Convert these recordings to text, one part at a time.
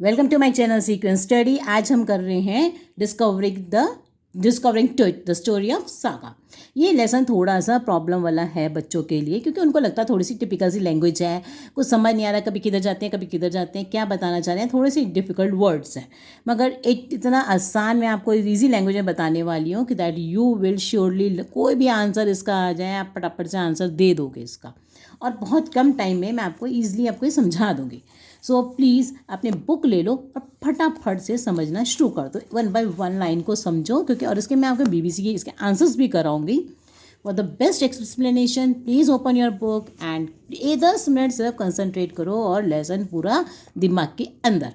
Welcome to my channel sequence study. आज हम कर रहे हैं discovering the story of saga. ये लेसन थोड़ा सा प्रॉब्लम वाला है बच्चों के लिए, क्योंकि उनको लगता है थोड़ी सी टिपिकल सी लैंग्वेज है, कुछ समझ नहीं आ रहा, कभी किधर जाते हैं कभी किधर जाते हैं, क्या बताना चाह रहे हैं, थोड़े से डिफिकल्ट वर्ड्स हैं। मगर एक इतना आसान मैं आपको ईजी लैंग्वेज में बताने वाली हूँ कि दैट यू विल श्योरली, कोई भी आंसर इसका आ जाए आप फटाफट से आंसर दे दोगे इसका, और बहुत कम टाइम में मैं आपको ईजिली आपको ये समझा दूँगी। सो प्लीज़ अपने बुक ले लो और फटाफट से समझना शुरू कर दो, वन बाय वन लाइन को समझो, क्योंकि और इसके मैं आपको बीबीसी के इसके आंसर्स भी कराऊंगी। For the best explanation please open your book and 10 minute सिर्फ कंसंट्रेट करो और लेसन पूरा दिमाग के अंदर।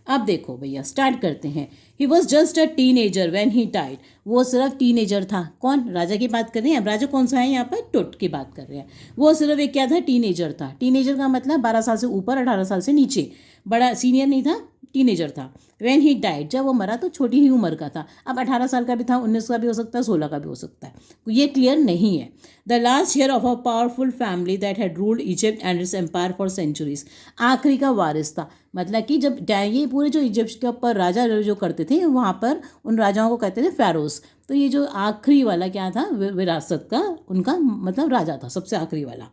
अब देखो भैया, स्टार्ट करते हैं। He was just a teenager when he died. वो सिर्फ टीनेजर था। कौन? राजा की बात कर रहे हैं। अब राजा कौन सा है यहाँ पर? टुट की बात कर रहे हैं। वो सिर्फ एक क्या था? टीनेजर था। टीनेजर का मतलब 12 साल से ऊपर, 18 साल से नीचे, बड़ा सीनियर नहीं था, टीनेजर था। व्हेन ही डाइड, जब वो मरा तो छोटी ही उम्र का था। अब 18 साल का भी था, 19 का भी हो सकता है, 16 का भी हो सकता है, ये क्लियर नहीं है। The last year of a powerful family that had ruled Egypt and its empire for centuries. आखिरी का वारिस था, मतलब कि जब ये पूरे जो इजिप्ट के ऊपर राजा जो करते थे, वहाँ पर उन राजाओं को कहते थे फेरोज। तो ये जो आखिरी वाला क्या था, विरासत का उनका मतलब राजा था, सबसे आखिरी वाला।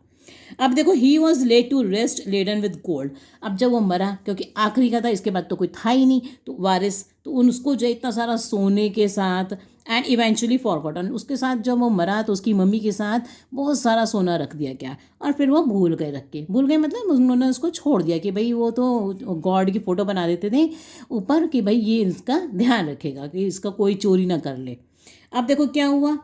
अब देखो, he was laid to rest laden with gold. अब जब वो मरा, क्योंकि आखिरी का था, इसके बाद तो कोई था ही नहीं, तो वारिस, तो उसको जो इतना सारा सोने के साथ एंड इवेंचुअली फॉरगॉटन, उसके साथ जब वो मरा तो उसकी मम्मी के साथ बहुत सारा सोना रख दिया गया, और फिर वो भूल गए, रख के भूल गए मतलब उन्होंने उसको छोड़ दिया कि भाई वो तो गॉड की फ़ोटो बना देते थे ऊपर कि भाई ये इसका ध्यान रखेगा कि इसका कोई चोरी ना कर ले। अब देखो क्या हुआ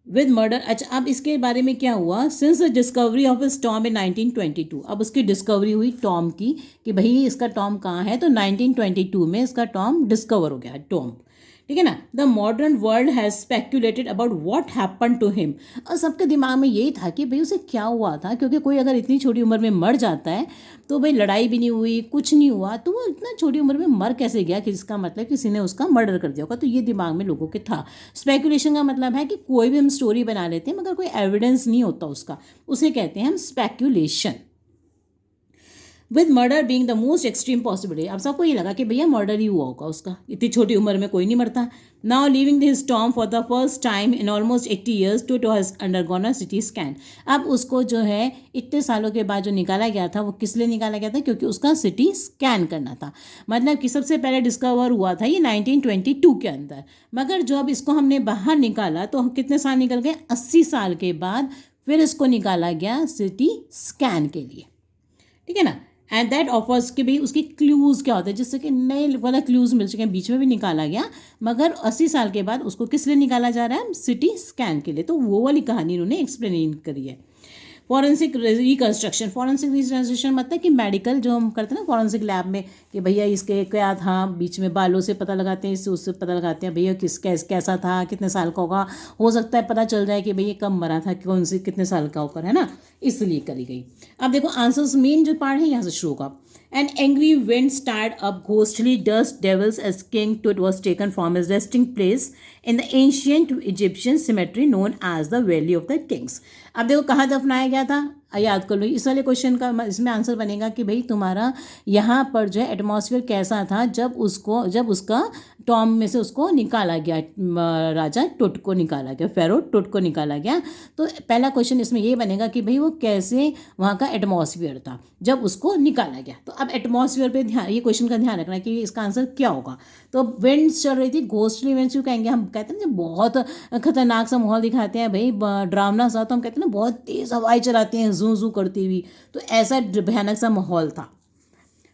विद मर्डर। अच्छा, अब इसके बारे में क्या हुआ? Since the discovery of his tomb in 1922, अब उसकी डिस्कवरी हुई टॉम की कि भाई इसका टॉम कहाँ है, तो 1922 में इसका टॉम डिस्कवर हो गया, टॉम, ठीक है ना। The modern world has speculated about what happen to him. और सबके दिमाग में यही था कि भाई उसे क्या हुआ था, क्योंकि कोई अगर इतनी छोटी उम्र में मर जाता है तो भाई लड़ाई भी नहीं हुई, कुछ नहीं हुआ, तो वो इतना छोटी उम्र में मर कैसे गया, कि इसका मतलब किसी ने उसका मर्डर कर दिया होगा। तो ये दिमाग में लोगों के था। स्पेकुलेशन का मतलब है कि कोई भी हम स्टोरी बना लेते हैं मगर कोई एविडेंस नहीं होता उसका, उसे कहते हैं हम speculation. With murder being the most extreme possibility. अब सबको ये लगा कि भैया मर्डर ही हुआ होगा उसका, इतनी छोटी उम्र में कोई नहीं मरता। Now living his tomb for the first time in almost 80 years Tut has undergone a CT scan. अब उसको जो है इतने सालों के बाद जो निकाला गया था, वो किस लिए निकाला गया था? क्योंकि उसका सिटी स्कैन करना था। मतलब कि सबसे पहले डिस्कवर हुआ था ये 1922 के अंदर, मगर जो अब इसको हमने बाहर निकाला तो कितने साल निकल गए? 80 साल के बाद फिर इसको निकाला गया सिटी स्कैन के लिए, ठीक है ना। एंड दैट ऑफर्स के भी उसकी क्लूज़ क्या होते हैं, जिससे कि नए वाला क्लूज़ मिल चुके हैं, बीच में भी निकाला गया, मगर 80 साल के बाद उसको किस लिए निकाला जा रहा है? सिटी स्कैन के लिए। तो वो वाली कहानी उन्होंने एक्सप्लेन करी है। Forensic reconstruction. फॉरेंसिक रिकन्स्ट्रक्शन मतलब कि मेडिकल जो हम करते हैं ना फॉरेंसिक लैब में, कि भैया इसके क्या था, बीच में बालों से पता लगाते हैं, इससे उससे पता लगाते हैं भैया कैसा था, कितने साल का होगा, हो सकता है पता चल जाए कि भैया कब मरा था, कौन से कितने साल का होकर, है ना, इसलिए करी गई। अब देखो आंसर्स, मेन जो पार्ट है यहाँ से शुरू होगा। An angry wind stirred up ghostly dust devils as King Tut was taken from his resting place in the ancient Egyptian cemetery known as the Valley of the Kings. अब देखो कहाँ दफनाया गया था, याद कर लो। इस वाले क्वेश्चन का इसमें आंसर बनेगा कि भाई तुम्हारा यहाँ पर जो है एटमॉस्फेयर कैसा था जब उसका टॉम में से उसको निकाला गया, राजा टुट को निकाला गया, फेरो टुट को निकाला गया। तो पहला क्वेश्चन इसमें ये बनेगा कि भाई वो कैसे वहाँ का एटमॉस्फेयर था जब उसको निकाला गया। तो अब एटमॉस्फेयर पे ध्यान, ये क्वेश्चन का ध्यान रखना है कि इसका आंसर क्या होगा। तो विंड्स चल रही थी, घोस्टली विंड्स क्यों कहेंगे, हम कहते हैं ना बहुत खतरनाक सा माहौल दिखाते हैं भाई, ड्रावना सा, तो हम कहते हैं ना बहुत तेज़ हवाएं चलाते हैं जू जू करती हुई, तो ऐसा भयानक सा माहौल था।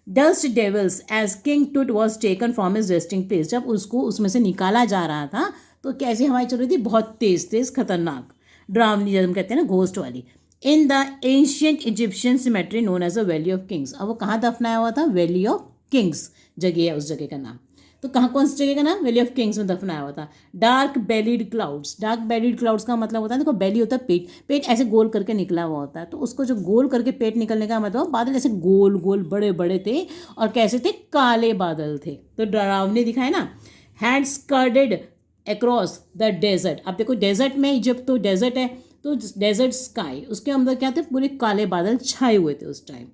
डस्ट डेविल्स एज किंग टुट was taken from his resting place. जब उसको उसमें से निकाला जा रहा था तो कैसी हवाएं चल रही थी? बहुत तेज तेज खतरनाक, ड्रावनी, जब हम कहते हैं ना घोस्ट वाली। In the ancient Egyptian cemetery known as a valley of kings. अब वो कहाँ दफनाया हुआ था? वैली ऑफ किंग्स जगह है उस जगह का नाम। तो कहाँ, कौन सी जगह का नाम? वैली ऑफ किंग्स में दफनाया हुआ था। Dark bellied clouds. Dark bellied clouds का मतलब होता है, देखो बेली होता है पेट, पेट ऐसे गोल करके निकला हुआ होता है, तो उसको जो गोल करके पेट निकलने का मतलब बादल ऐसे गोल गोल बड़े बड़े थे, और कैसे थे? काले बादल थे, तो डरावने दिखाए ना। Had scurried across the desert. अब देखो डेजर्ट में, जब तो डेजर्ट है तो डेजर्ट स्काई, उसके अंदर क्या थे? पूरे काले बादल छाए हुए थे उस time.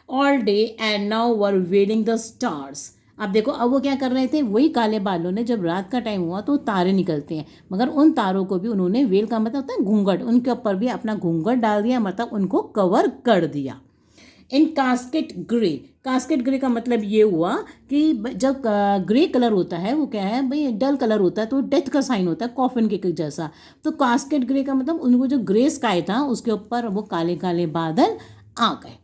All day and now were wailing the stars. अब देखो, अब वो क्या कर रहे थे, वही काले बादलों ने जब रात का टाइम हुआ तो तारे निकलते हैं, मगर उन तारों को भी उन्होंने, वेल का मतलब होता है घूंघट, उनके ऊपर भी अपना घूंघट डाल दिया, मतलब उनको कवर कर दिया। इन कास्केट ग्रे, कास्केट ग्रे का मतलब ये हुआ कि जब ग्रे कलर होता है वो क्या है भाई, डल कलर होता है तो डेथ का साइन होता है, कॉफिन के जैसा। तो कास्केट ग्रे का मतलब उनको जो ग्रे स्काई था उसके ऊपर वो काले काले बादल आ गए।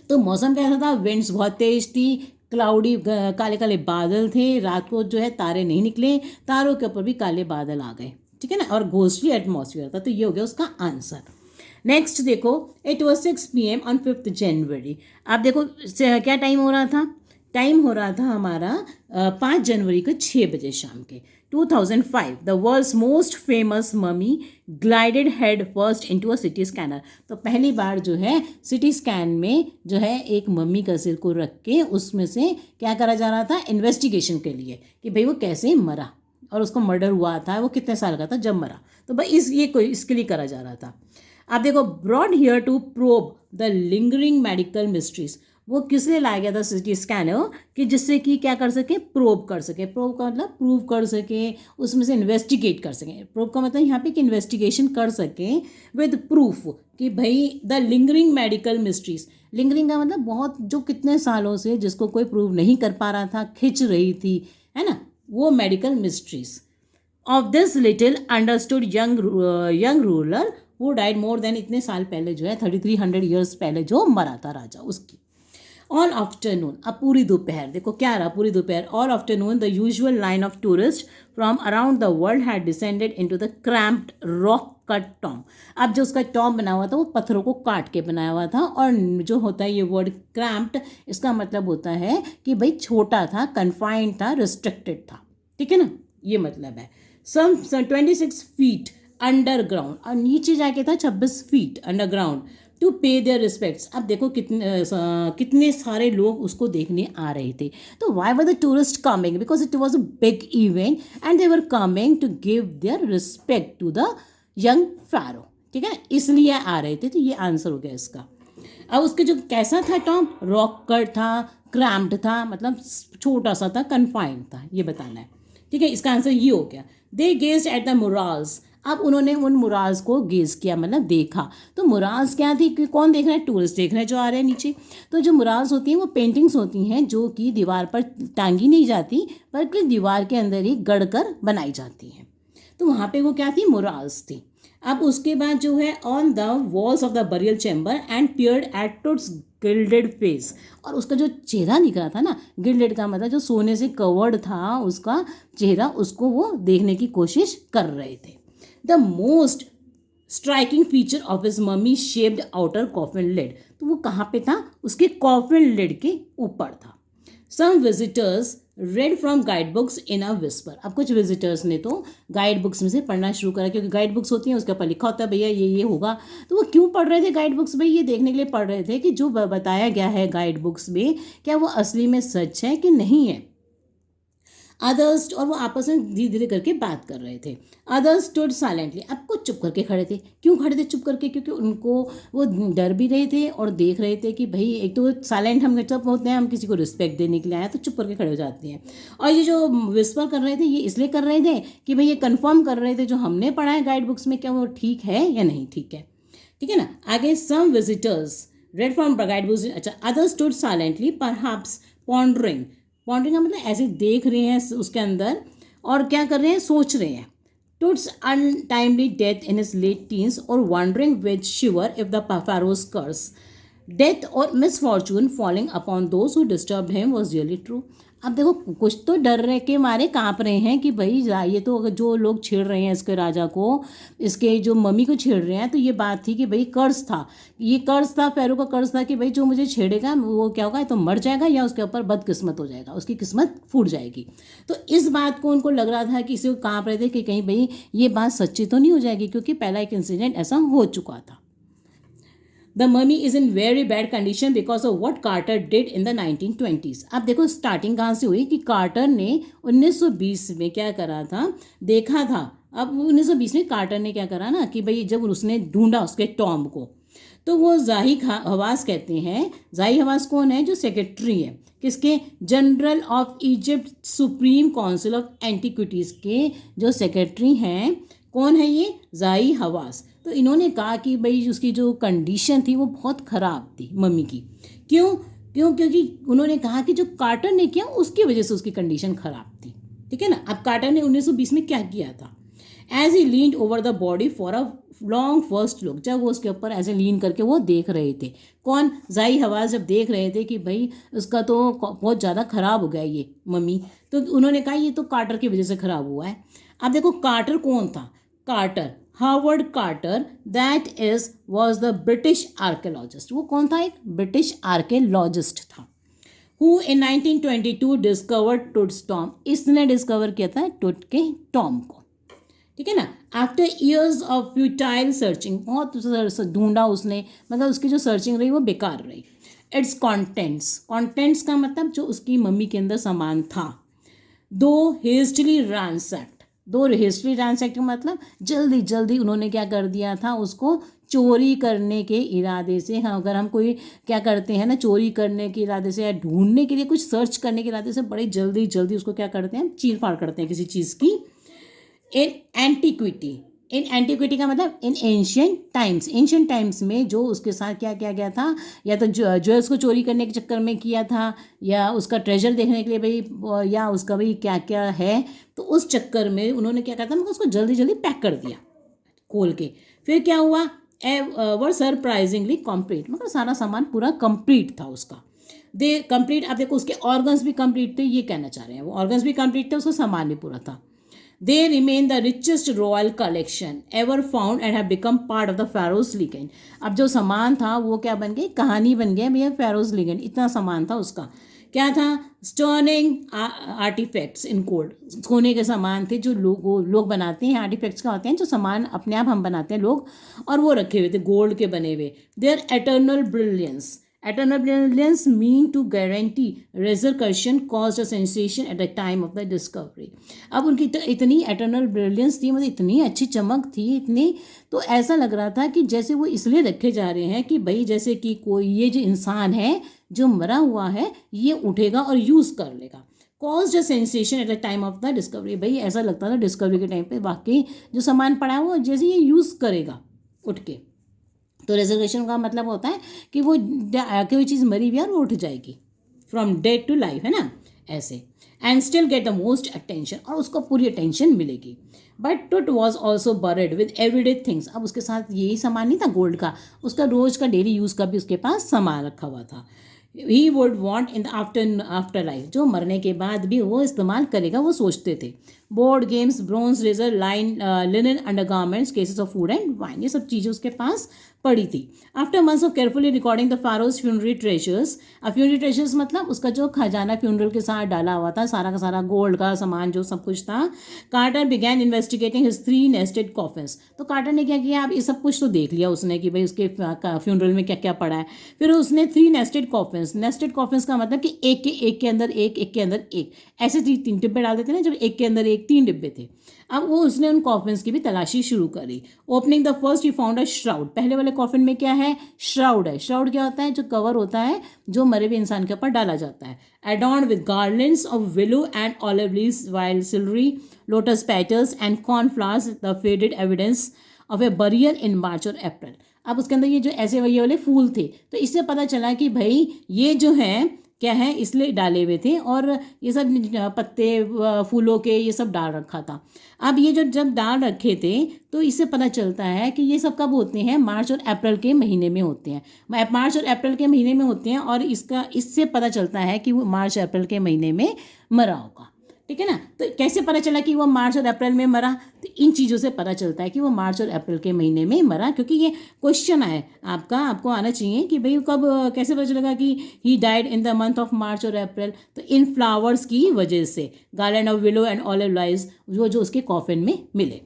तो मौसम कैसा था, विंड्स बहुत तेज थी, क्लाउडी काले काले बादल थे, रात को जो है तारे नहीं निकले, तारों के ऊपर भी काले बादल आ गए, ठीक है ना, और घोस्टली एटमॉस्फेयर था। तो ये हो गया उसका आंसर। नेक्स्ट देखो, इट वॉज 6 PM ऑन 5 जनवरी। आप देखो क्या टाइम हो रहा था, टाइम हो रहा था हमारा 5 जनवरी को 6 बजे शाम के। 2005 the world's most famous mummy glided head first into a CT scanner. तो पहली बार जो है सिटी स्कैन में जो है एक मम्मी का सिर को रख के उसमें से क्या करा जा रहा था, इन्वेस्टिगेशन के लिए कि भाई वो कैसे मरा और उसको मर्डर हुआ था, वो कितने साल का था जब मरा। तो भाई इसके लिए करा जा रहा था। आप देखो, brought here to probe the lingering medical mysteries, वो किस लिए लाया गया था सिटी स्कैनर, कि जिससे कि क्या कर सके, प्रोब कर सके। प्रोब का मतलब प्रूव कर सके, उसमें से इन्वेस्टिगेट कर सकें। प्रोब का मतलब यहाँ पे कि इन्वेस्टिगेशन कर सकें विद प्रूफ कि भाई the lingering medical mysteries. Lingering का मतलब बहुत, जो कितने सालों से जिसको कोई प्रूव नहीं कर पा रहा था, खिंच रही थी, है ना, वो medical mysteries of this little understood young ruler वो डाइड मोर देन, इतने साल पहले जो है 3300 ईयर्स पहले जो मरा था राजा, उसकी। ऑल आफ्टरनून, अब पूरी दोपहर, देखो क्या रहा पूरी दोपहर। All afternoon the usual line of tourist from around the world had descended into the cramped rock cut Tom. अब जो उसका टॉम बना हुआ था वो पत्थरों को काट के बनाया हुआ था, और जो होता है ये वर्ड क्रैम्प्ड, इसका मतलब होता है कि भाई छोटा था, कन्फाइंड था, रिस्ट्रिक्टेड था, ठीक है ना, ये मतलब है। सम 26 फीट अंडरग्राउंड, और नीचे जाके था 26 feet underground, to pay their respects. अब देखो कितने सारे लोग उसको देखने आ रहे थे। तो why were the tourist coming, because it was a big event and they were coming to give their respect to the young pharaoh, ठीक है, इसलिए आ रहे थे। तो ये आंसर हो गया इसका। अब उसके जो कैसा था टॉम, रॉक कट था, क्रैम्प्ड था, मतलब छोटा सा था, कन्फाइंड था, ये बताना है, ठीक है। इसका आंसर ये हो गया। दे गेज्ड एट द मुराल्स, अब उन्होंने उन मुराल्स को गेज किया, मतलब देखा। तो मुराल्स क्या थी, कि कौन देख रहा है, टूरिस्ट देख रहे हैं जो आ रहे हैं नीचे। तो जो मुराल्स होती हैं वो पेंटिंग्स होती हैं जो कि दीवार पर टांगी नहीं जाती, बल्कि दीवार के अंदर ही गढ़ कर बनाई जाती हैं। तो वहाँ पे वो क्या थी, मुराल्स थी। अब उसके बाद जो है, on the walls of the burial chamber and peered at Tut's gilded face, और उसका जो चेहरा निकला था ना, गिल्डेड का मतलब जो सोने से कवर्ड था उसका चेहरा, उसको वो देखने की कोशिश कर रहे थे। The most striking feature of his mummy shaped outer coffin lid, तो वो कहाँ पे था, उसके कॉफिन लिड के ऊपर था। Some visitors read from guide books in a whisper, अब कुछ विजिटर्स ने तो गाइड बुक्स में से पढ़ना शुरू करा, क्योंकि गाइड बुक्स होती हैं उसके ऊपर लिखा होता है भैया ये होगा। तो वो क्यों पढ़ रहे थे गाइड बुक्स में, ये देखने के लिए पढ़ रहे थे कि जो बताया गया है गाइड बुक्स में क्या वो असली में सच है कि नहीं है। अदर्स, और वो आपस में धीरे धीरे करके बात कर रहे थे। अदर्स स्टूड साइलेंटली, अब कुछ चुप करके खड़े थे। क्यों खड़े थे चुप करके, क्योंकि उनको वो डर भी रहे थे और देख रहे थे कि भाई एक तो साइलेंट हम चुप होते हैं, हम किसी को रिस्पेक्ट देने के लिए आए तो चुप करके खड़े हो जाते हैं। और ये जो विस्पर कर रहे थे ये इसलिए कर रहे थे कि भाई ये कन्फर्म कर रहे थे जो हमने पढ़ा है गाइड बुक्स में क्या वो ठीक है या नहीं ठीक है, ठीक है ना। आगे, some visitors read from guide books, अच्छा, others stood silently perhaps pondering, pondering का मतलब ऐसे देख रहे हैं उसके अंदर और क्या कर रहे हैं, सोच रहे हैं। Tut's untimely death in his late teens और wondering with shiver if the pharaoh's curse, death और misfortune falling upon those who disturb him was really true. अब देखो कुछ तो डर रहे के मारे काँप रहे हैं कि भाई ये तो अगर जो लोग छेड़ रहे हैं इसके राजा को, इसके जो मम्मी को छेड़ रहे हैं, तो ये बात थी कि भाई कर्ज था, ये कर्ज था, फेरो का कर्ज था कि भाई जो मुझे छेड़ेगा वो क्या होगा, तो मर जाएगा या उसके ऊपर बदकिस्मत हो जाएगा, उसकी किस्मत फूट जाएगी। तो इस बात को उनको लग रहा था कि इसे काँप रहे थे कि कहीं भाई ये बात सच्ची तो नहीं हो जाएगी, क्योंकि पहला एक इंसिडेंट ऐसा हो चुका था। The mummy is in very bad condition because of what Carter did in the 1920s. अब देखो स्टार्टिंग कहाँ से हुई कि कार्टर ने 1920 में क्या करा था, देखा था। अब 1920 में कार्टर ने क्या करा ना कि भाई जब उसने ढूंढा उसके टॉम को, तो वो जाही हवास कहते हैं, जाही हवास कौन है, जो सेक्रेटरी है किसके, general of Egypt supreme council of antiquities के जो सेक्रेटरी हैं, कौन है ये, जाही हवास। तो इन्होंने कहा कि भाई उसकी जो कंडीशन थी वो बहुत ख़राब थी मम्मी की। क्यों क्यों क्योंकि उन्होंने कहा कि जो कार्टर ने किया उसकी वजह से उसकी कंडीशन ख़राब थी। ठीक है ना। अब कार्टर ने 1920 में क्या किया था, as he leaned over the body for a long first look, जब वो उसके ऊपर ऐसे लीन करके वो देख रहे थे, कौन, जाही हवास जब देख रहे थे कि भाई उसका तो बहुत ज़्यादा ख़राब हो गया ये मम्मी, तो उन्होंने कहा ये तो कार्टर की वजह से ख़राब हुआ है। अब देखो कार्टर कौन था, Carter Harvard Carter, that is was the British archaeologist. वो कौन था, एक ब्रिटिश आर्कियोलॉजिस्ट था। Who in 1922 discovered Tut's tomb, इसने डिस्कवर किया था टुट के टॉम को। ठीक है ना। After years of futile searching, बहुत ढूंढा उसने, मतलब उसकी जो सर्चिंग रही वो बेकार रही। इट्स कॉन्टेंट्स का मतलब जो उसकी मम्मी के अंदर सामान था, दो हेस्टली रैंसैक्ट का मतलब जल्दी जल्दी उन्होंने क्या कर दिया था, उसको चोरी करने के इरादे से, हाँ अगर हम कोई क्या करते हैं ना, चोरी करने के इरादे से या ढूंढने के लिए कुछ सर्च करने के इरादे से बड़ी जल्दी जल्दी उसको क्या करते हैं, चीर फाड़ करते हैं किसी चीज़ की। इन एंटीक्विटी का मतलब इन एंशियंट टाइम्स में जो उसके साथ क्या किया गया था, या तो ज्वेल्स को चोरी करने के चक्कर में किया था, या उसका ट्रेजर देखने के लिए भाई, या उसका भाई क्या क्या है, तो उस चक्कर में उन्होंने क्या कहा था, मतलब उसको जल्दी जल्दी पैक कर दिया खोल के। फिर क्या हुआ, वर सरप्राइजिंगली कंप्लीट, मतलब सारा सामान पूरा कंप्लीट था उसका। दे कंप्लीट, अब देखो उसके ऑर्गन्स भी कंप्लीट थे, ये कहना चाह रहे हैं, वो ऑर्गन्स भी कंप्लीट थे, उसका सामान भी पूरा था। They remain the richest royal collection ever found and have become part of the Pharaoh's legend. अब जो सामान था वो क्या बन गई, कहानी बन गया भैया Pharaoh's legend, इतना सामान था उसका। क्या था, स्टर्निंग आर्टिफैक्ट्स इन गोल्ड, सोने के सामान थे जो लोग बनाते हैं, आर्टिफैक्ट्स का होते हैं जो सामान अपने आप हम बनाते हैं लोग, और वो रखे हुए थे गोल्ड के बने हुए। Their eternal brilliance mean to guarantee resurrection caused a sensation at the time of the discovery. अब उनकी इतनी एटर्नल ब्रिलियंस थी, मतलब इतनी अच्छी चमक थी, इतनी, तो ऐसा लग रहा था कि जैसे वो इसलिए रखे जा रहे हैं कि भाई जैसे कि कोई ये जो इंसान है जो मरा हुआ है ये उठेगा और यूज़ कर लेगा। Cause a sensation eight the time of the discovery, भाई ऐसा लगता था डिस्कवरी के टाइम पे वाकई जो सामान पड़ा है वो जैसे ये यूज़ करेगा उठ के। तो रेजर्वेशन का मतलब होता है कि वो कोई चीज़ मरी हुई है और वो उठ जाएगी, फ्रॉम डेड टू लाइफ, है ना, ऐसे। And still get the most attention, और उसको पूरी अटेंशन मिलेगी। बट टुट was also bird with everyday things, अब उसके साथ यही सामान नहीं था गोल्ड का, उसका रोज का डेली यूज़ का भी उसके पास सामान रखा हुआ था। He would want in the after life, जो मरने के बाद भी वो इस्तेमाल करेगा, वो सोचते थे। Board games, bronze razor, linen undergarments, cases of food and wine, ये सब चीज़ें उसके पास पड़ी थी। After months of carefully recording the pharaoh's funerary treasures, अब फ्यूनरी ट्रेजर्स मतलब उसका जो खजाना फ्यूनरल के साथ डाला हुआ था, सारा का सारा गोल्ड का सामान जो सब कुछ था। Carter began investigating his 3 nested coffins, तो कार्टर ने क्या किया, अब ये सब कुछ तो देख लिया उसने कि भाई उसके फ्यूनरल में क्या क्या पड़ा है। फिर उसने 3 नेस्टेड कॉफिन्स का मतलब कि एक के अंदर एक के अंदर एक, ऐसे 3 डिब्बे डाल देते ना, जब एक के अंदर एक 3 डिब्बे थे। अब वो उसने उन कॉफिन्स की भी तलाशी शुरू करी। Opening the first he found a shroud, पहले वाले कॉफिन में क्या है, श्राउड है। श्राउड क्या होता है, जो कवर होता है जो मरे हुए इंसान के ऊपर डाला जाता है। Adorned with garlands of willow and olive leaves, wild silvery lotus petals and cornflowers, the faded evidence of a burial in March और अप्रैल। अब उसके अंदर ये जो ऐसे ये वाले फूल थे, तो इससे पता चला कि भाई ये जो है क्या है, इसलिए डाले हुए थे, और ये सब पत्ते फूलों के ये सब डाल रखा था। अब ये जो जब डाल रखे थे तो इससे पता चलता है कि ये सब कब होते हैं, मार्च और अप्रैल के महीने में होते हैं, मार्च और अप्रैल के महीने में होते हैं, और इससे पता चलता है कि वो मार्च अप्रैल के महीने में मरा होगा। ठीक है ना। तो कैसे पता चला कि वो मार्च और अप्रैल में मरा, तो इन चीज़ों से पता चलता है कि वो मार्च और अप्रैल के महीने में मरा, क्योंकि ये क्वेश्चन है आपको आना चाहिए कि भाई कब कैसे पता चलेगा कि he died in the month of March और अप्रैल, तो इन फ्लावर्स की वजह से, garland of willow and olive leaves जो उसके कॉफिन में मिले।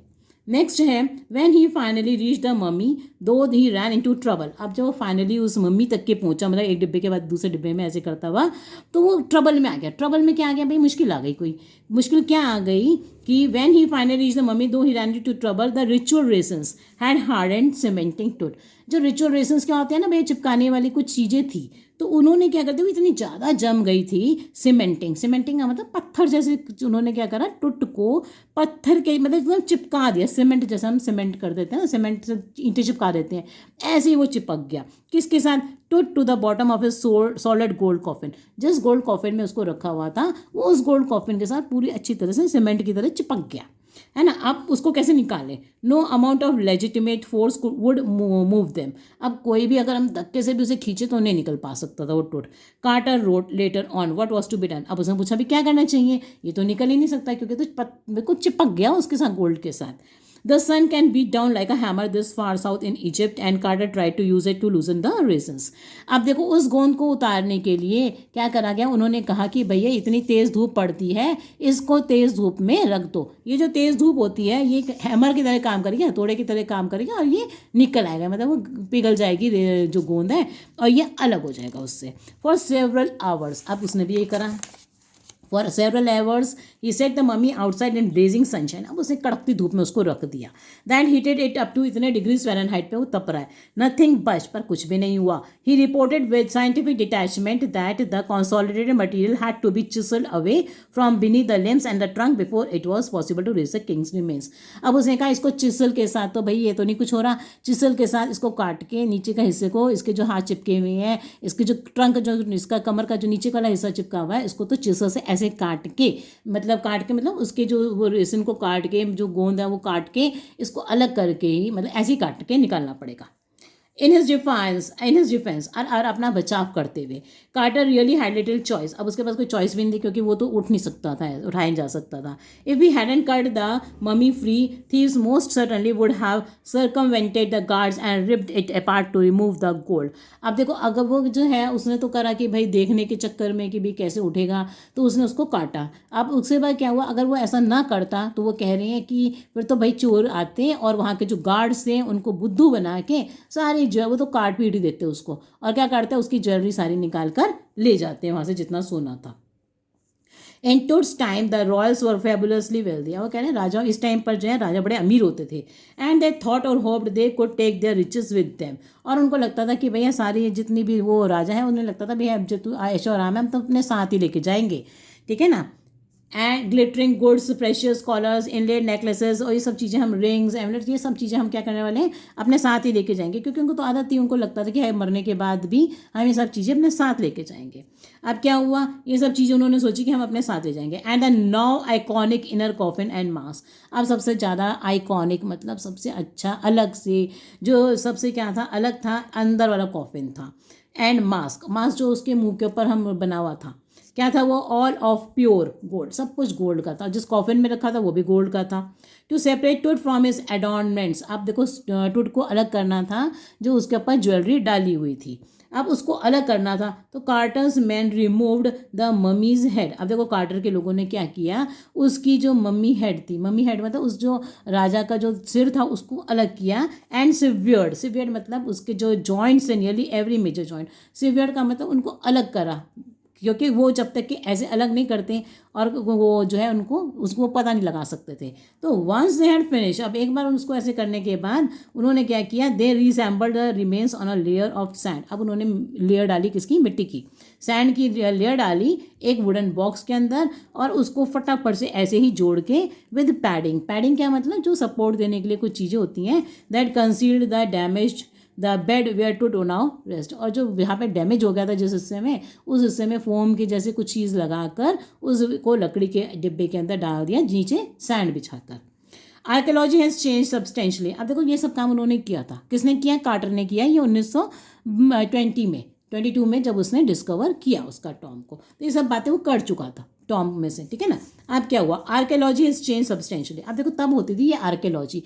नेक्स्ट है when he finally reach the mummy दो ही रैन इनटू ट्रबल, अब जब वो फाइनली उस मम्मी तक के पहुंचा, मतलब एक डिब्बे के बाद दूसरे डिब्बे में ऐसे करता हुआ, तो वो ट्रबल में आ गया। ट्रबल में क्या आ गया भाई, मुश्किल आ गई, कोई मुश्किल क्या आ गई कि when he finally reached the mummy, though he ran into trouble, the ritual raisins had hardened cementing tooth. जो रिचुअल रेसन्स क्या होते हैं ना भाई, चिपकाने वाली कुछ चीज़ें थी, तो उन्होंने क्या करते, वो इतनी ज़्यादा जम गई थी, सीमेंटिंग का मतलब पत्थर जैसे, उन्होंने क्या करा, टुट को पत्थर के मतलब एकदम चिपका दिया, सीमेंट जैसा हम सीमेंट कर देते हैं ना, सीमेंट से ईंटें चिपका देते हैं, ऐसे ही वो चिपक गया। किसके साथ? Tut to the bottom of a solid gold coffin. जिस गोल्ड कॉफिन में उसको रखा हुआ था, वो उस गोल्ड कॉफिन के साथ पूरी अच्छी तरह से सीमेंट की तरह चिपक गया, है ना। अब उसको कैसे निकालें? No amount of legitimate force would move them. अब कोई भी अगर हम धक्के से भी उसे खींचे तो नहीं निकल पा सकता था वो टूट। Carter wrote later on what was to be done. अब उसने पूछा भी क्या करना चाहिए, ये तो निकल ही नहीं सकता क्योंकि तो बिल्कुल चिपक गया उसके साथ गोल्ड के साथ। The sun can beat down like a hammer this far south in Egypt and Carter tried to use it to loosen the raisins. अब देखो उस गोंद को उतारने के लिए क्या करा गया, उन्होंने कहा कि भैया इतनी तेज़ धूप पड़ती है, इसको तेज़ धूप में रख दो। ये जो तेज़ धूप होती है ये हैमर की तरह काम करेगी, हथौड़े की तरह काम करेगी और ये निकल आएगा, मतलब वो पिघल जाएगी जो गोंद है और ये अलग हो जाएगा उससे। फॉर सेवरल आवर्स, अब उसने भी यही करा। For several hours, he set the mummy outside in blazing sunshine. अब उसने कड़कती धूप में उसको रख दिया। Then heated it up to इतने डिग्रीज फ़ारेनहाइट पे वो तप रहा है। Nothing budged, पर कुछ भी नहीं हुआ। He reported with scientific detachment that the consolidated material had to be chiseled away from beneath the limbs and the trunk before it was possible to raise the king's remains. अब उसने कहा इसको चिसल के साथ, तो भाई ये तो नहीं कुछ हो रहा, चिसल के साथ इसको काट के नीचे का हिस्से को, इसके जो हाथ चिपके हुए हैं, इसके जो ट्रंक, जो इसका कमर का जो नीचे वाला हिस्सा चिपका हुआ है, इसको तो चिसल से ऐसे काट के मतलब उसके जो वो रेसिन को काट के, जो गोंद है वो काट के, इसको अलग करके ही मतलब ऐसे ही काट के निकालना पड़ेगा। इन हिज डिफेंस और अपना बचाव करते हुए, Carter really had little choice. अब उसके पास कोई चॉइस भी नहीं थी क्योंकि वो तो उठ नहीं सकता था, उठाया नहीं जा सकता था। If he hadn't cut the mummy free, thieves most certainly would have circumvented the guards and ripped it apart to remove the gold. अब देखो अगर वो जो है उसने तो करा कि भाई देखने के चक्कर में कि भाई कैसे उठेगा, तो उसने उसको काटा। अब उसके बाद क्या हुआ, अगर वो ऐसा ना करता तो वो कह रहे हैं कि फिर तो भाई चोर आते और वहाँ के जो गार्ड्स थे उनको बुद्धू बना के सारी जो है वो तो काट पीट ही देते उसको, और क्या करते हैं उसकी ज्वेलरी सारी निकाल कर ले जाते हैं वहाँ से जितना सोना था। In Tut's time the royals were fabulously wealthy. वो कह रहे हैं राजा इस टाइम पर जो है राजा बड़े अमीर होते थे। एंड दे थॉट और hoped they could take their riches with them. और उनको लगता था कि भैया सारी जितनी भी वो राजा है उन्हें लगता था भैया अब जो तू ऐशो आराम है हम तो अपने साथ ही लेके जाएंगे, ठीक है ना। And glittering goods, precious collars, inlaid necklaces और ये सब चीज़ें हम, रिंग्स, एमलेट्स, ये सब चीज़ें हम क्या करने वाले हैं अपने साथ ही लेके जाएंगे, क्योंकि उनको तो आदत थी, उनको लगता था कि मरने के बाद भी हम ये सब चीज़ें अपने साथ लेके जाएंगे। अब क्या हुआ, ये सब चीज़ें उन्होंने सोची कि हम अपने साथ ले जाएंगे। And the now iconic inner coffin and mask. अब सबसे ज़्यादा आइकॉनिक मतलब सबसे अच्छा, अलग से जो सबसे क्या था, अलग था, अंदर वाला कॉफिन था। एंड मास्क जो उसके मुंह के ऊपर हम बना हुआ था, क्या था वो, ऑल ऑफ प्योर गोल्ड, सब कुछ गोल्ड का था। जिस कॉफिन में रखा था वो भी गोल्ड का था। टू सेपरेट टूट फ्रॉम हिज एडॉर्नमेंट्स। अब देखो टूट को अलग करना था जो उसके ऊपर ज्वेलरी डाली हुई थी, अब उसको अलग करना था। तो Carter's men removed the mummy's head. अब देखो कार्टर के लोगों ने क्या किया, उसकी जो मम्मी हेड थी, मम्मी हेड मतलब उस जो राजा का जो सिर था उसको अलग किया। एंड सिवियर्ड मतलब उसके जो जॉइंट्स है, nearly every major joint, severed का मतलब उनको अलग करा, क्योंकि वो जब तक कि ऐसे अलग नहीं करते और वो जो है उनको उसको पता नहीं लगा सकते थे। तो वंस दे हैड फिनिश, अब एक बार उसको ऐसे करने के बाद उन्होंने क्या किया, they reassembled the remains on a layer of sand. अब उन्होंने लेयर डाली किसकी, मिट्टी की, सैंड की लेयर डाली एक वुडन बॉक्स के अंदर, और उसको फटाफट से ऐसे ही जोड़ के विद पैडिंग क्या मतलब जो सपोर्ट देने के लिए कुछ चीज़ें होती हैं, that concealed the damaged the bed where to do now rest. और जो यहाँ पे डैमेज हो गया था जिस हिस्से में, उस हिस्से में फोम की जैसे कुछ चीज़ लगाकर उसको लकड़ी के डिब्बे के अंदर डाल दिया, नीचे सैंड बिछाकर। Archaeology has change substantially. अब देखो ये सब काम उन्होंने किया था, किसने किया, कार्टर ने किया। ये 1922 में जब उसने डिस्कवर किया उसका टॉम को, तो ये सब बातें वो कर चुका था टॉम में से, ठीक है ना। अब क्या हुआ, आर्कियोलॉजी इज चेंज सब्सटेंशियली। अब देखो तब होती थी ये आर्कियोलॉजी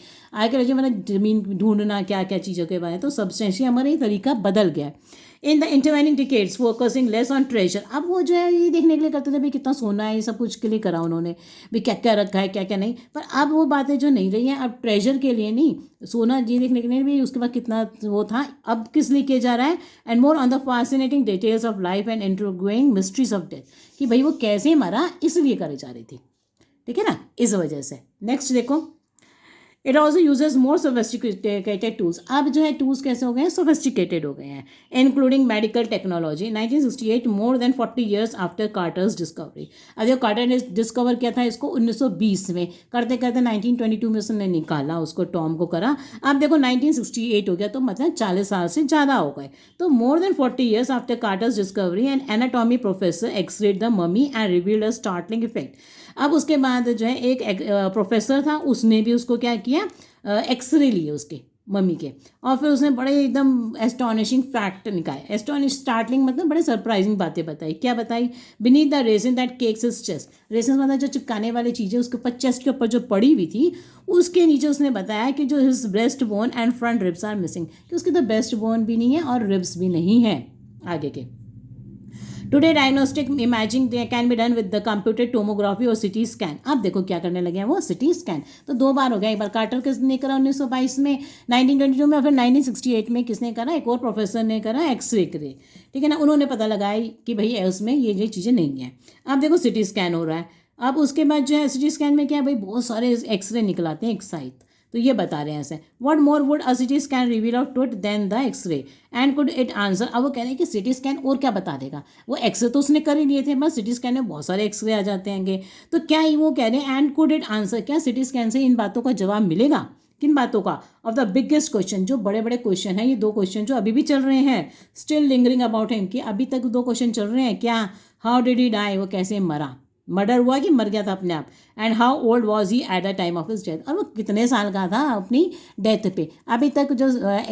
मतलब जमीन ढूंढना क्या क्या चीज़ों के बारे में, तो सब्सटेंशियली हमारा ये तरीका बदल गया है। In the intervening decades focusing less on treasure. अब वो जो है ये देखने के लिए करते थे भाई कितना सोना है, ये सब कुछ के लिए करा उन्होंने, भाई क्या क्या रखा है क्या क्या नहीं, पर अब वो बातें जो नहीं रही हैं, अब ट्रेजर के लिए नहीं, सोना ये देखने के लिए भी उसके बाद कितना वो था, अब किस लिए किया जा रहा है, and more on the fascinating details of life and intriguing mysteries of death, कि भाई वो कैसे मरा इसलिए करे जा रही थी, ठीक है ना, इस वजह से। नेक्स्ट देखो, it also uses more sophisticated tools. अब जो है टूल्स कैसे हो गए हैं, सोफिस्टिकेटेड हो गए हैं, including medical technology. 1968, more than 40 years after Carter's discovery. अब जो कार्टर ने डिस्कवर किया था इसको 1920 में, करते करते 1922 में उसने निकाला, उसको टॉम को करा। अब देखो 1968 हो गया, तो मतलब 40 साल से ज़्यादा हो गए। तो more than 40 years after Carter's discovery and anatomy professor x-rayed the mummy and revealed a startling effect. अब उसके बाद जो है एक प्रोफेसर था, उसने भी उसको क्या किया, एक्सरे लिए उसके मम्मी के, और फिर उसने बड़े एकदम एस्टॉनिशिंग फैक्ट निकाले। स्टार्टलिंग मतलब बड़े सरप्राइजिंग बातें बताई। क्या बताई, beneath the resin that cakes his chest. Resin मतलब जो चिपकाने वाली चीज़ें उसके ऊपर, चेस्ट के ऊपर जो पड़ी हुई थी, उसके नीचे उसने बताया कि जो his breast bone and front ribs are missing, कि उसके तो ब्रेस्ट बोन भी नहीं है और रिब्स भी नहीं है आगे के। Today diagnostic imaging can be done with the computed tomography और सिटी स्कैन। अब देखो क्या करने लगे हैं वो, सिटी स्कैन। तो 2 बार हो गया, एक बार कार्टर किसने करा 1922 में, 1922 में, और फिर 1968 में किसने करा, एक और प्रोफेसर ने करा, एक्सरे करे, ठीक है ना। उन्होंने पता लगाया कि भाई उसमें ये चीज़ें नहीं हैं। अब देखो सिटी स्कैन हो रहा है। अब उसके बाद जो है सिटी स्कैन में क्या है भाई, बहुत सारे एक्सरे निकलाते हैं एक साइड। तो ये बता रहे हैं ऐसे, what more would a CT scan reveal of truth than the X ray and could it answer. अब वो कह रहे हैं कि सिटी स्कैन और क्या बता देगा, वो एक्सरे तो उसने कर ही लिए थे, बस सिटी स्कैन में बहुत सारे एक्सरे आ जाते हैं। तो क्या ही वो कह रहे हैं, एंड कुड इट आंसर, क्या सिटी स्कैन से इन बातों का जवाब मिलेगा, किन बातों का, ऑफ द बिगेस्ट क्वेश्चन, जो बड़े बड़े क्वेश्चन हैं, ये 2 क्वेश्चन जो अभी भी चल रहे हैं, स्टिल लिंगरिंग अबाउट हिम, कि अभी तक 2 क्वेश्चन चल रहे हैं। क्या, हाउ डिड ही डाई, वो कैसे मरा, मर्डर हुआ कि मर गया था अपने आप, and how old was he eight the time of his death, और वो कितने साल का था अपनी डेथ पे। अभी तक जो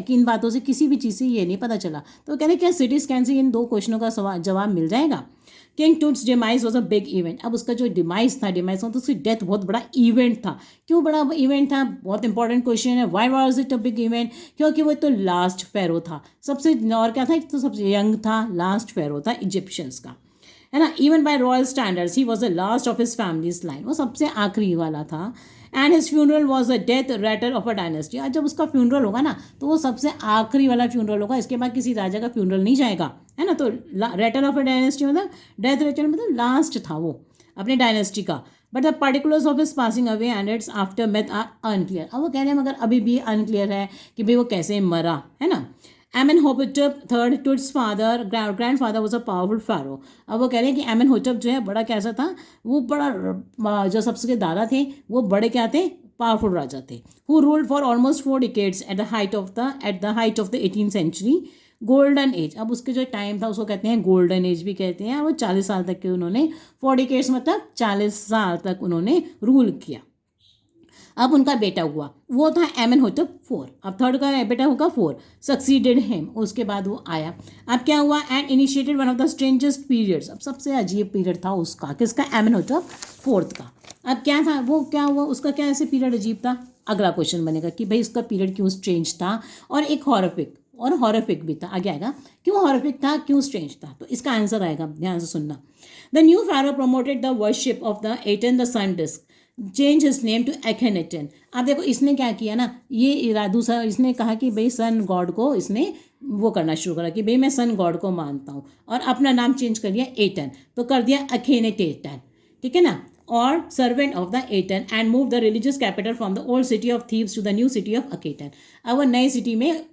इन बातों से किसी भी चीज़ से ये नहीं पता चला। तो कह रहे क्या सिटी स्कैन से इन 2 क्वेश्चनों का जवाब मिल जाएगा। King Toots demise was a big event. अब उसका जो डिमाइस था, डिमाइस तो उसकी डेथ बहुत बड़ा इवेंट था। क्यों बड़ा इवेंट था, बहुत इंपॉर्टेंट क्वेश्चन है। Why was it a big event, क्योंकि वो तो लास्ट फेरो था सबसे, और क्या था, तो सबसे यंग था, लास्ट फेरो था इजिप्शियंस का, है ना। Even bye royal standards he was the last of his families line, वो सबसे आखिरी वाला था। And his funeral was the death rater of a dynasty. आज जब उसका फ्यूनरल होगा ना, तो वो सबसे आखिरी वाला फ्यूनरल होगा, इसके बाद किसी राजा का फ्यूनरल नहीं जाएगा, है ना। तो रेटर ऑफ अ डायनेस्टी मतलब डेथ रेटर मतलब लास्ट था वो अपने डायनेस्टी का। But the particulars of his passing away and its aftermath are unclear. अब वो कह रहे हैं मगर अभी भी अनक्लियर है कि भाई वो कैसे मरा, है ना। Amenhotep III, Tut's father, grandfather was a powerful pharaoh. अब वो कह रहे हैं कि Amenhotep जो है बड़ा कैसा था, वो बड़ा जो सबसे दादा थे वो बड़े क्या थे, पावरफुल राजा थे, who ruled for almost 4 decades at the height of the 18th century golden age. अब उसके जो टाइम था उसको कहते हैं गोल्डन एज भी कहते हैं। वो 40 साल तक के उन्होंने 4 decades मतलब 40 साल तक उन्होंने रूल किया। अब उनका बेटा हुआ, वो था एमेनहोटेप 4। अब थर्ड का बेटा होगा 4, सक्सीडेड हिम, उसके बाद वो आया। अब क्या हुआ, and initiated one of the strangest periods. अब सबसे अजीब पीरियड था उसका, किसका, एमेनहोटेप 4 का। अब क्या था वो, क्या हुआ उसका, क्या ऐसे पीरियड अजीब था। अगला क्वेश्चन बनेगा कि भाई उसका पीरियड क्यों स्ट्रेंज था, और एक हॉरिफिक भी था। आगे आएगा क्यों हॉरिफिक था, क्यों स्ट्रेंज था, तो इसका आंसर आएगा, ध्यान से सुनना। The new pharaoh promoted the worship of the Aten the sun disc, change his name to Akhenaten. अब देखो इसने क्या किया ना, ये दूसरा इसने कहा कि भाई सन गॉड को इसने वो करना शुरू करा कि भाई मैं सन गॉड को मानता हूँ, और अपना नाम चेंज कर दिया एटन, तो कर दिया अखेनेटेटन, ठीक है ना, और servant of the Aten, and move the religious capital from the old city of Thebes to the new city of Akhetaten. अब वो नई सिटी में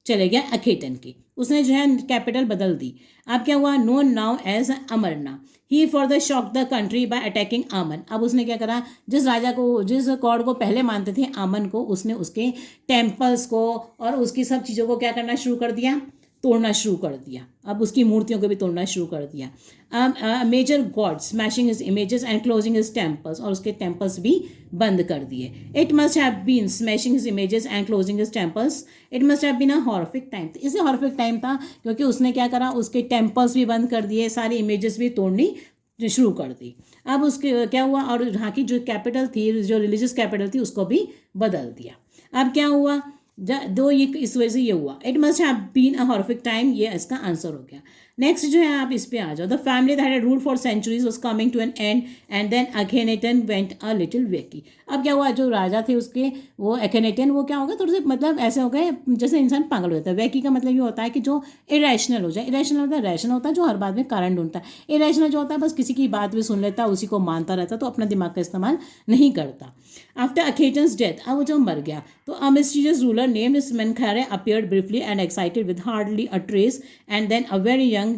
चले गया अखेटन की, उसने जो है कैपिटल बदल दी। अब क्या हुआ, known now as Amarna. He for the shock the country by attacking Amun. अब उसने क्या करा, जिस राजा को, जिस गॉड को पहले मानते थे आमन को, उसने उसके टेम्पल्स को और उसकी सब चीज़ों को क्या करना शुरू कर दिया, तोड़ना शुरू कर दिया। अब उसकी मूर्तियों को भी तोड़ना शुरू कर दिया। Major god smashing his images and closing his temples, और उसके टेम्पल्स भी बंद कर दिए। It must have been smashing his images and closing his temples, it must have been a horrific time. इसे हॉरिफिक टाइम था क्योंकि उसने क्या करा, उसके टेम्पल्स भी बंद कर दिए, सारी इमेजेस भी तोड़नी शुरू कर दी। अब उसके क्या हुआ, और यहाँ की जो कैपिटल थी, जो रिलीजियस कैपिटल थी, उसको भी बदल दिया। अब क्या हुआ, ये इस वजह से ये हुआ। It must have been a horrific time, ये इसका आंसर हो गया। नेक्स्ट जो है आप इस पे आ जाओ. The family that had ruled for centuries was coming to an end and then Akhenaten went a little wacky. अब क्या हुआ, जो राजा थे उसके वो अखेनेटन वो क्या हो गए, थोड़े से मतलब ऐसे हो गए जैसे इंसान पागल हो जाता है. वेकी का मतलब ये होता है कि जो इरेशनल हो जाए. इरेशनल होता है, रैशनल होता है जो हर बात में कारण ढूंढता है. इरेशनल जो होता है बस किसी की बात भी सुन लेता है, उसी को मानता रहता है, तो अपना दिमाग का इस्तेमाल नहीं करता. आफ्टर अखेटन्स डेथ, अब वो जो मर गया तो a mysterious ruler named Smenkhare appeared briefly and excited with hardly a trace, and then a very young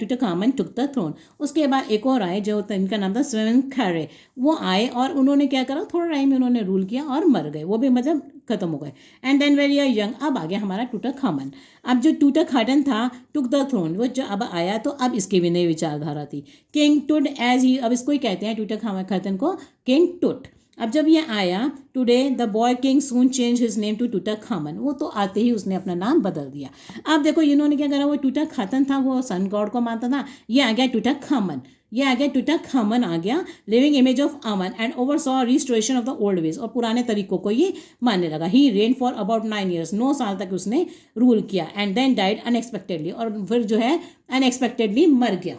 Tutankhamun took the throne. उसके बाद एक और आए जो इनका नाम था स्मेनखारे. वो आए और उन्होंने क्या करा, थोड़ा टाइम में उन्होंने रूल किया और मर गए, वो भी मतलब खत्म हो गए. एंड देन वेरी यंग, अब आ गया हमारा टूटनखामन. अब जो टूटनखामन था टुक द थ्रोन, वो जो अब आया तो अब इसकी भी नई विचारधारा थी. किंग टुड एज ही, अब इसको ही कहते हैं टूटनखामन को किंग टुट. अब जब ये आया, today the boy king soon change his name to Tutankhamun. वो तो आते ही उसने अपना नाम बदल दिया. अब देखो इन्होंने क्या करा, वो टूटनखामन था, वो सन गॉड को मानता था. ये आ गया टूटनखामन. ये आ गया टूटनखामन आ गया, living image of Aman and over saw restoration of the old veg. और पुराने तरीकों को ये मानने लगा. ही रेन फॉर अबाउट 9 years, 9 साल तक उसने रूल किया. एंड देन डाइड अनएक्सपेक्टेडली, और फिर जो है अनएक्सपेक्टेडली मर गया.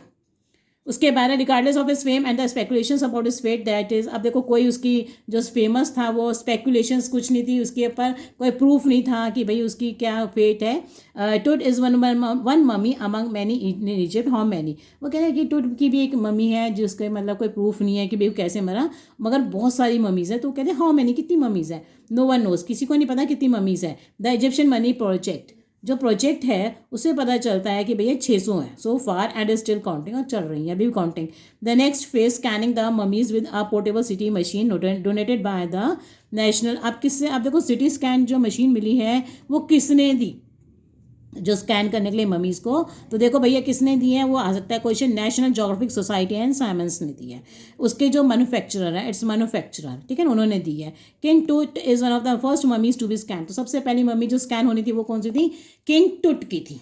उसके बाद regardless of his fame and the speculations about his fate, that is, अब देखो कोई उसकी जो फेमस था वो स्पेकुलेशंस कुछ नहीं थी, उसके ऊपर कोई प्रूफ नहीं था कि भाई उसकी क्या फेट है. टुट is one mummy among many in Egypt. How many, वो कह रहे हैं कि टुट की भी एक मम्मी है जिसके मतलब कोई प्रूफ नहीं है कि भाई कैसे मरा, मगर बहुत सारी ममीज़ है. तो कहते हैं हाउ मैनी, कितनी ममीज़ है. नो वन नोज, किसी को नहीं पता कितनी ममीज़ है. द इजिप्शियन मनी प्रोजेक्ट, जो प्रोजेक्ट है उससे पता चलता है कि भैया 600 है सो far and is still counting, और चल रही है अभी भी counting. The next phase scanning the mummies with a portable city machine donated by the national. अब किससे, अब देखो सिटी स्कैन जो मशीन मिली है वो किसने दी, जो स्कैन करने के लिए ममीज़ को, तो देखो भैया किसने दी है, वो आ सकता है question, National Geographic Society and Simons ने दी है. उसके जो मैन्युफैक्चरर है, इट्स मैन्युफैक्चरर, ठीक है, उन्होंने दी है. King Tut is one of the first mummies to be scan. तो सबसे पहली मम्मी जो स्कैन होनी थी वो कौन सी थी, किंग टूट की थी.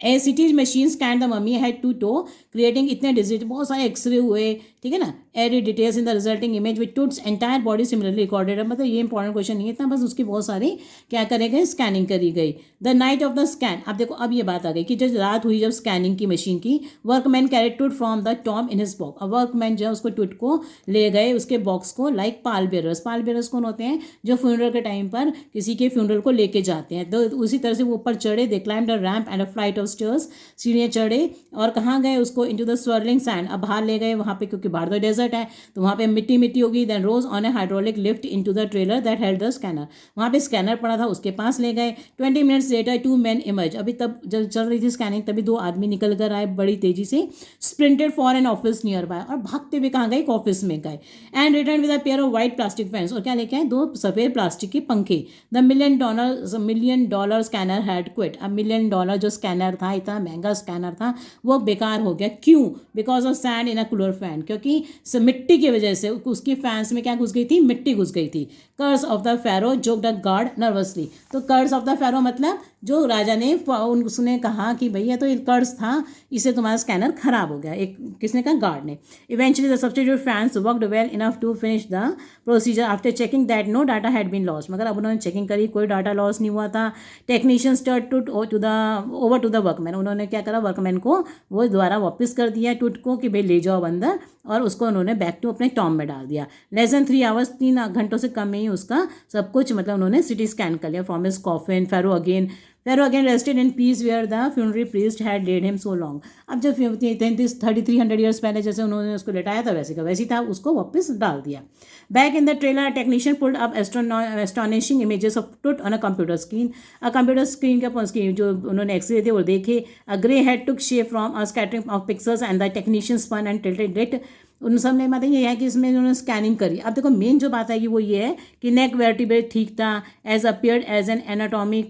A CT machine scan the mummy head to toe creating, इतने डिजिट बहुत सारे एक्सरे हुए, ठीक है ना. Eerie details in the resulting image with Tut's entire body similarly recorded. मतलब ये इंपॉर्टेंट क्वेश्चन नहीं है इतना, बस उसकी बहुत सारी क्या करे गए, स्कैनिंग करी गई. The night of the scan, अब देखो अब ये बात आ गई कि जब रात हुई जब स्कैनिंग की मशीन की, वर्कमैन कैरेड टूट from the Tom in his box. अब वर्कमैन जो है उसको टूट को ले गए उसके बॉक्स को, लाइक पाल बेरर्स. पाल बेरर्स कौन होते हैं, जो फ्यूनरल के टाइम पर किसी के फ्यूनरल को लेके जाते हैं. तो उसी तरह से वो ऊपर चढ़े, they climbed a ramp and a flight of stairs, सीढ़ियाँ चढ़े और कहाँ गए, उसको इनटू द स्वर्लिंग सैंड. अब बाहर ले गए वहाँ पे, क्योंकि बाहर तो डेजर्ट है तो वहाँ पे मिट्टी मिट्टी होगी. Then rose on a hydraulic lift into the trailer that held the scanner. वहाँ पे स्कैनर पड़ा था उसके पास ले गए. 20 minutes लेटर 2 men इमर्ज. अभी तब जब चल रही थी स्कैनिंग तभी 2 आदमी निकल कर आए बड़ी तेजी से. Sprinted for an office near by, और भागते हुए कहाँ गए, एक ऑफिस में गए. And return with a pair of white plastic fans, और क्या लेके आए, 2 सफेद प्लास्टिक के पंखे. The $1 million scanner had quit. अब $1 million जो स्कैनर था, इतना महंगा स्कैनर था, वो बेकार हो गया. क्यों, because of sand in a cooler fan, क्योंकि मिट्टी की वजह से उसकी फैंस में क्या घुस गई थी, मिट्टी घुस गई थी. Curse of the pharaoh joke the guard nervously. तो कर्स ऑफ द फेरो मतलब जो राजा ने उसने कहा कि भैया तो कर्स था, इससे तुम्हारा स्कैनर खराब हो गया. एक किसने कहा, गार्ड ने. Eventually the substitute fans worked well enough to finish the procedure after checking that no data had been lost. मगर अब उन्होंने चेकिंग करी, कोई डाटा लॉस नहीं हुआ था. Technician start to over to the workman. उन्होंने क्या करा, वर्कमैन को वो द्वारा वापस कर दिया टूट को कि भाई ले जाओ अंदर, और उसको उन्होंने बैक टू अपने टॉम में डाल दिया. लेस देन 3 hours, 3 घंटों से कम में ही उसका सब कुछ मतलब उन्होंने सिटी स्कैन कर लिया. From his coffin pharaoh again rested in peace where the funerary priest had laid him so long. अब जब 300 years पहले जैसे उन्होंने उसको लेटाया था वैसे का वैसी था, उसको वापस डाल दिया. Back in the trailer technician pulled up astonishing images of Tut on a computer screen. Computer screen के स्क्रीन जो उन्होंने एक्सरे थे वो देखे. A grey head took shape from a scattering of pixels and the technician spun and tilted it. उन सब ने मतलब ये है कि इसमें उन्होंने स्कैनिंग करी. अब देखो मेन जो बात आएगी वो ये है कि नेक वर्टिब्रेट ठीक था, as appeared as an anatomy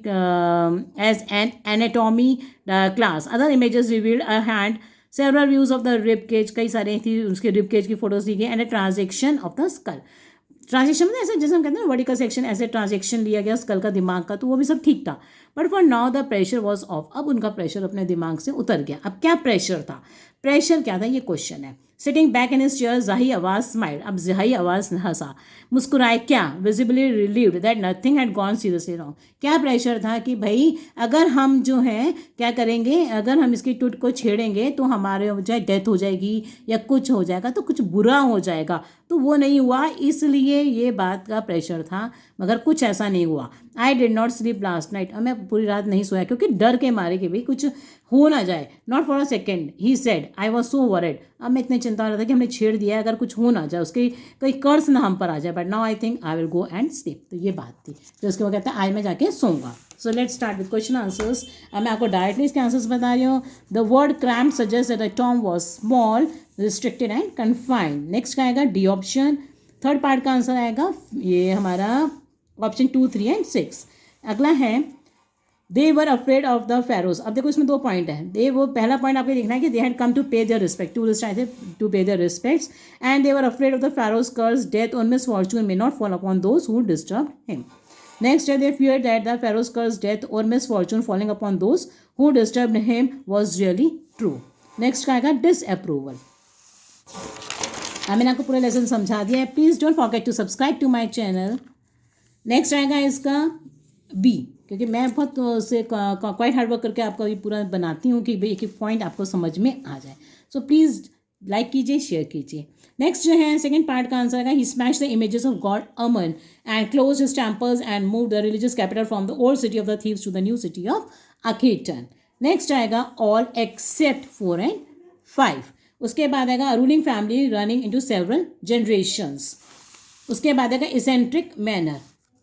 class. Other images revealed a hand, several views of the rib cage, कई सारे थी उसके रिब केज की फोटोज दी गई. And a transection of the skull. Transection मतलब ऐसे जैसे हम कहते हैं वर्टिकल सेक्शन, ऐसे ट्रांजेक्शन लिया गया स्कल का दिमाग का, तो वो भी सब ठीक था. But for now the pressure was of. अब उनका प्रेशर अपने दिमाग से उतर गया. अब क्या प्रेशर था, प्रेशर क्या था, ये क्वेश्चन है. Sitting back in his chair Zahi Hawass smile, अब ज़ाही आवाज हंसा, मुस्कुराए क्या, visibly relieved that nothing had gone seriously wrong. क्या प्रेशर था कि भाई अगर हम जो है क्या करेंगे, अगर हम इसकी टूट को छेड़ेंगे तो हमारे चाहे डेथ हो जाएगी या कुछ हो जाएगा, तो कुछ बुरा हो जाएगा, तो वो नहीं हुआ, इसलिए ये बात का प्रेशर था, मगर कुछ ऐसा नहीं हुआ। I did not sleep last night, और मैं पूरी रात नहीं सोया क्योंकि डर के मारे कि भाई कुछ हो ना जाए। Not for a second he said, I was so worried, अब मैं इतनी चिंता हो रहा था कि हमने छेड़ दिया है, अगर कुछ हो ना जाए, उसकी कोई कर्ज ना हम पर आ जाए, but now I think I will go and sleep. तो ये बात थी, तो उसके बाद कहता है आज मैं जाके सोऊंगा। So let's start with question answers. अब मैं आपको डायरेक्टली इसके आंसर्स बता रही हूँ। The word crammed suggest that the tomb was small, restricted and confined. Next का आएगा डी ऑप्शन। थर्ड पार्ट का आंसर आएगा ये हमारा ऑप्शन 2, 3 एंड 6। अगला है दे were afraid of the Feroz. अब देखो इसमें 2 पॉइंट है। दे वो पहला पॉइंट आपको देखना है कि they had come to pay their respect, tourist आए थे to pay their respects, and they were afraid of the pharaoh's curse death और misfortune may not fall upon those who disturb him. Next है they fear that the pharaoh's curse death और misfortune falling upon those who disturb him was really true. Next का आएगा disapproval. मैंने आपको पूरा lesson समझा दिया है। Please don't forget to subscribe to my channel. Next आएगा इसका बी, क्योंकि मैं बहुत से क्वाइट हार्ड वर्क करके आपका ये पूरा बनाती हूँ कि भाई एक एक पॉइंट आपको समझ में आ जाए। सो प्लीज़ लाइक कीजिए, शेयर कीजिए। नेक्स्ट जो है सेकंड पार्ट का आंसर आएगा he smash the images of god Amun and close his temples and move the religious capital from the old city of the Thebes to the new city of Akhetaten. Next आएगा all except 4 and 5। उसके बाद आएगा ruling family running into several generations. उसके बाद आएगा eccentric manner,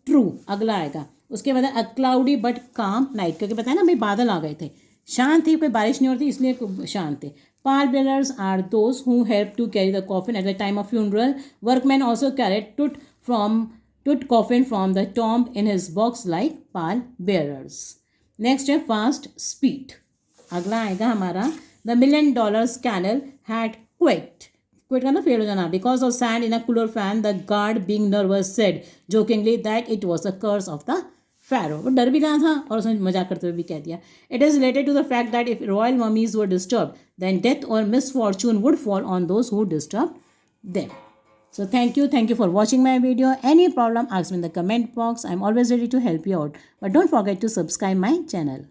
true. अगला आएगा उसके बाद अ क्लाउडी बट काम नाइट, क्योंकि पता है ना भाई बादल आ गए थे, शांत थी, कोई बारिश नहीं हो रही थी, इसलिए शांत थे। Pall bearers are those who help to carry the coffin at the time of funeral. Workman also carried Tut coffin from the tomb in his box like pall bearers. Next है फास्ट स्पीड। अगला आएगा हमारा the $1 million scanner had quit, quit करना fail हो जाना, because of sand in a cooler fan the guard being nervous said jokingly that it was a curse of the pharaoh. वो डर भी रहा था और उसने मजाक करते हुए भी कह दिया। It is related to the fact that if royal mummies were disturb then death और misfortune would fall on those who disturb them. So thank you for watching my video. Any problem, ask me in the comment box. I'm always ready to help you out. But don't forget to subscribe my channel.